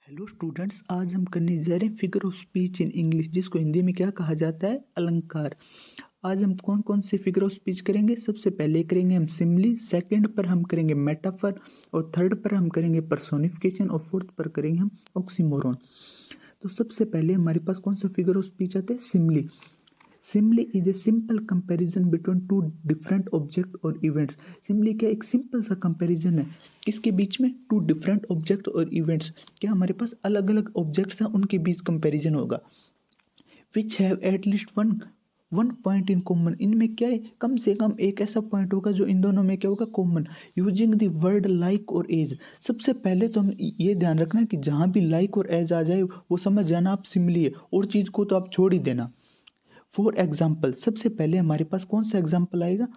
Hello students, आज हम करने जा रहे हैं figure of speech in English, जिसको हिंदी में क्या कहा जाता है, अलंकार। आज हम कौन कौन से फिगर ऑफ स्पीच करेंगे। सबसे पहले करेंगे हम सिमली, सेकंड पर हम करेंगे मेटाफर, और थर्ड पर हम करेंगे पर्सोनिफिकेशन, और फोर्थ पर करेंगे हम ऑक्सीमोरन। तो सबसे पहले हमारे पास कौन सा फिगर ऑफ स्पीच आता है, simile. Simile is a simple comparison between two different object और इवेंट्स। सिमली क्या एक सिंपल सा कंपैरिजन है, किसके बीच में, टू डिफरेंट ऑब्जेक्ट और इवेंट्स। क्या हमारे पास अलग अलग ऑब्जेक्ट्स हैं, उनके बीच कंपैरिजन होगा। Which have at least one one point in common. इनमें क्या है, कम से कम एक ऐसा पॉइंट होगा जो इन दोनों में क्या होगा, common. Using the word like और एज। सबसे पहले तो हम ये ध्यान रखना कि जहां भी लाइक और एज आ जाए वो समझ जाना आप सिमली है, और चीज को तो आप छोड़ ही देना। फॉर एग्जाम्पल, सबसे पहले हमारे पास कौन सा एग्जाम्पल आएगा,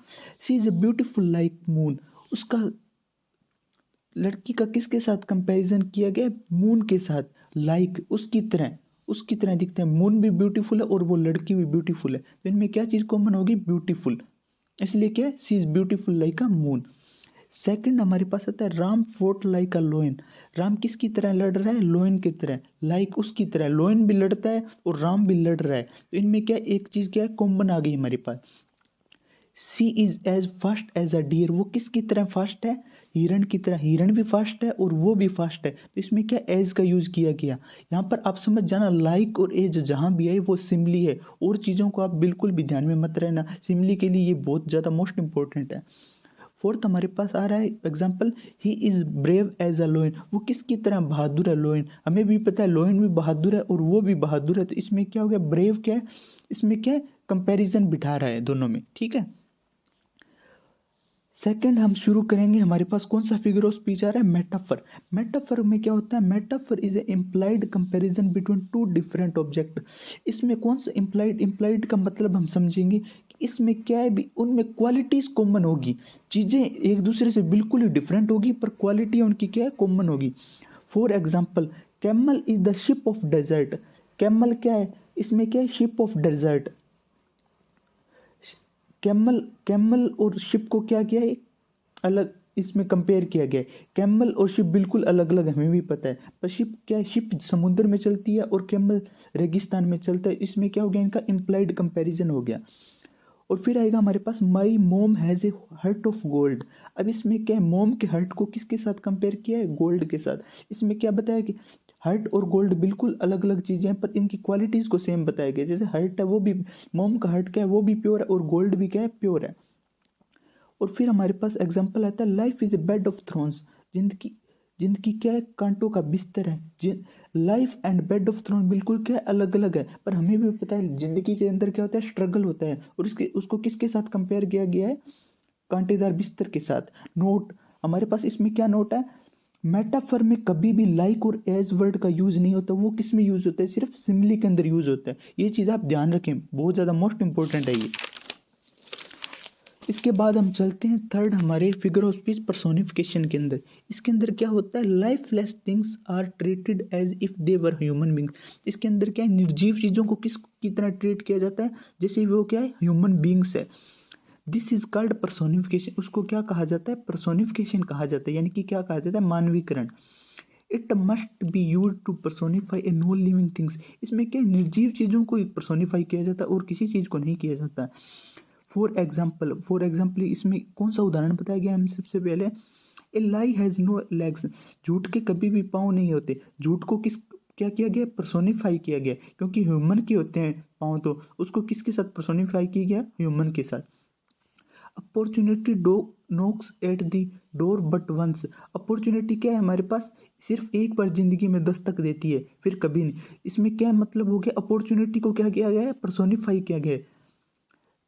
she is a beautiful like moon. उसका लड़की का किसके साथ कंपैरिजन किया गया, मून के साथ। लाइक उसकी तरह दिखते हैं। मून भी ब्यूटीफुल है और वो लड़की भी ब्यूटीफुल है, तो इनमें क्या चीज कॉमन होगी, ब्यूटीफुल। इसलिए क्या है, she is beautiful like a moon. Second हमारे पास आता है Ram fought like a lion. Ram किसकी तरह लड़ रहा है, लोइन की तरह। लाइक उसकी तरह लोइन भी लड़ता है और राम भी लड़ रहा है, तो इनमें क्या एक चीज क्या है, कॉमन आ गई हमारे पास। She is as fast as a deer. वो किसकी तरह फास्ट है, हिरण की तरह। हिरण भी फास्ट है और वो भी फास्ट है, तो इसमें क्या एज का यूज किया गया। यहाँ पर आप समझ जाना, लाइक और एज जहां भी है वो सिमली है, और चीजों को आप बिल्कुल भी ध्यान में मत रहना, सिमली के लिए ये बहुत ज्यादा मोस्ट इंपॉर्टेंट है। फोर्थ हमारे पास आ रहा है example, he is brave as a lion. वो किसकी तरह बहादुर है, लोइन। हमें भी पता है लोइन भी बहादुर है और वो भी बहादुर है, तो इसमें क्या हो गया, ब्रेव क्या है, इसमें क्या है, कंपैरिजन बिठा रहा है दोनों में, ठीक है। सेकंड हम शुरू करेंगे, हमारे पास कौन सा फिगर ऑफ स्पीच आ रहा है, मेटाफर। मेटाफर में क्या होता है, metaphor is a implied comparison between two different object. इसमें कौन सा इम्प्लाइड, इम्प्लाइड का मतलब हम समझेंगे कि इसमें क्या है भी, उनमें क्वालिटीज कॉमन होगी। चीजें एक दूसरे से बिल्कुल ही डिफरेंट होगी, पर क्वालिटी उनकी क्या है, कॉमन होगी। For example, camel is the ship of desert. Camel क्या है, इसमें क्या है, ship of desert. Camel camel और शिप को क्या किया है, अलग इसमें कंपेयर किया गया है। कैमल और शिप बिल्कुल अलग अलग हमें भी पता है, पर शिप क्या है, शिप समुद्र में चलती है और कैमल रेगिस्तान में चलता है। इसमें क्या हो गया, इनका इम्प्लाइड कंपैरिजन हो गया। और फिर आएगा हमारे पास, माई मोम has a hurt of gold. अब इसमें क्या है, मोम के हर्ट को किसके साथ कंपेयर किया है, गोल्ड के साथ। इसमें क्या बताया कि हर्ट और गोल्ड बिल्कुल अलग अलग चीजें हैं, पर इनकी क्वालिटीज को सेम बताया गया। जैसे हर्ट है वो भी, मोम का हर्ट क्या है, वो भी प्योर है, और गोल्ड भी क्या है, प्योर है। और फिर हमारे पास एग्जाम्पल आता है, life is a bed of thorns. जिंदगी जिंदगी क्या है, कांटों का बिस्तर है। Life and bed of thorn बिल्कुल क्या है, अलग अलग है, पर हमें भी पता है जिंदगी के अंदर क्या होता है, स्ट्रगल होता है, और उसको किसके साथ कंपेयर किया गया है, कांटेदार बिस्तर के साथ। नोट हमारे पास इसमें क्या नोट है, मेटाफर में कभी भी लाइक और एज वर्ड का यूज नहीं होता। वो किस में यूज होता है, सिर्फ सिमिली के अंदर यूज होता है। ये चीज आप ध्यान रखें, बहुत ज्यादा मोस्ट इंपॉर्टेंट है ये। इसके बाद हम चलते हैं थर्ड हमारे फिगर ऑफ स्पीच पर्सोनिफिकेशन के अंदर। इसके अंदर क्या होता है, lifeless things are treated as if they were human beings. इसके अंदर क्या है, निर्जीव चीजों को किस की तरह ट्रीट किया जाता है, जैसे वो क्या है, ह्यूमन बींग्स है। This is called personification. उसको क्या कहा जाता है, पर्सोनिफिकेशन कहा जाता है, यानी कि क्या कहा जाता है, मानवीकरण। It must be use to personify a non living things. इसमें क्या है, निर्जीव चीजों को पर्सोनिफाई किया जाता है और किसी चीज को नहीं किया जाता। फॉर एग्जाम्पल इसमें कौन सा उदाहरण बताया गया है, हम सबसे पहले, ए लाई हैज नो लेग्स। झूठ के कभी भी पाँव नहीं होते। झूठ को किस क्या किया गया, पर्सोनिफाई किया गया, क्योंकि ह्यूमन के होते हैं पाँव, तो उसको किसके साथ पर्सोनिफाई किया गया, ह्यूमन के साथ। Opportunity do knocks at the door but once. Opportunity क्या है हमारे पास, सिर्फ एक बार जिंदगी में दस्तक देती है, फिर कभी नहीं। इसमें क्या मतलब हो गया, अपॉर्चुनिटी को क्या किया गया है, पर्सोनिफाई किया गया है।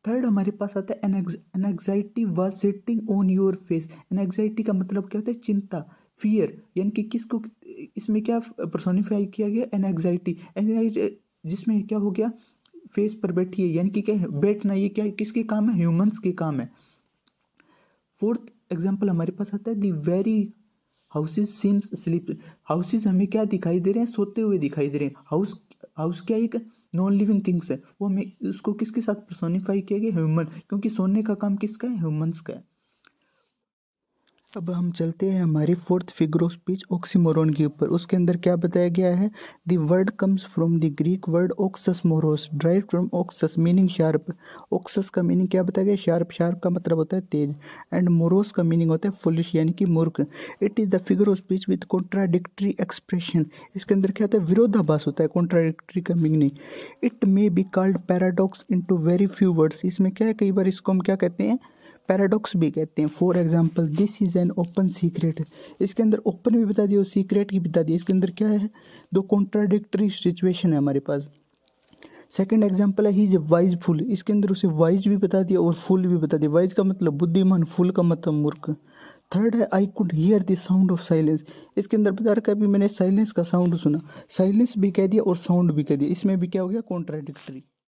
थर्ड हमारे पास आता है anxiety was sitting on your face. Anxiety का मतलब क्या होता है, चिंता, फियर, यानी कि किसको, इसमें क्या पर्सोनिफाई किया गया, एनएग्जाइटी। एनएग्जाइटी जिसमें क्या हो गया, फेस पर बैठी है, यानी कि क्या है, बैठना, ये क्या है, किसके काम है, ह्यूमंस के काम है। फोर्थ एग्जाम्पल हमारे पास आता है, दी very houses seems sleep. Houses हमें क्या दिखाई दे रहे हैं, सोते हुए दिखाई दे रहे हैं। हाउस हाउस क्या एक नॉन लिविंग थिंग्स है, वो हमें उसको किसके साथ पर्सोनिफाई किया गया, ह्यूमन, क्योंकि सोने का काम किसका है, ह्यूमंस का है। अब हम चलते हैं हमारी fourth figure of speech oxymoron के ऊपर। उसके अंदर क्या बताया गया है, the word comes from the Greek word Oxus morose drive from Oxus meaning sharp. Oxus का मीनिंग क्या बताया गया, शार्प। शार्प का मतलब होता है तेज, एंड मोरोस का मीनिंग होता है फुलिश यानी कि मूर्ख। It is the figure of speech with contradictory expression. इसके अंदर क्या होता है, विरोधाभास होता है, कॉन्ट्राडिक्टरी का meaning. It may be called paradox into very few words. इसमें क्या है, कई बार इसको हम क्या कहते हैं, पैराडॉक्स भी कहते हैं। For example this is an open secret. इसके अंदर ओपन भी बता दिया और सीक्रेट भी बता दिया। इसके अंदर क्या है, दो कॉन्ट्राडिक्टरी सिचुएशन है हमारे पास। सेकंड एग्जाम्पल है ही इज वाइज फुल। इसके अंदर उसे वाइज भी बता दिया और फुल भी बता दिया। वाइज का मतलब बुद्धिमान, फुल का मतलब मूर्ख। थर्ड है I could hear the sound of silence. इसके अंदर बता रखा है भी मैंने साइलेंस का साउंड सुना। साइलेंस भी कह दिया और साउंड भी कह दिया, इसमें भी क्या हो गया, कॉन्ट्राडिक्टरी।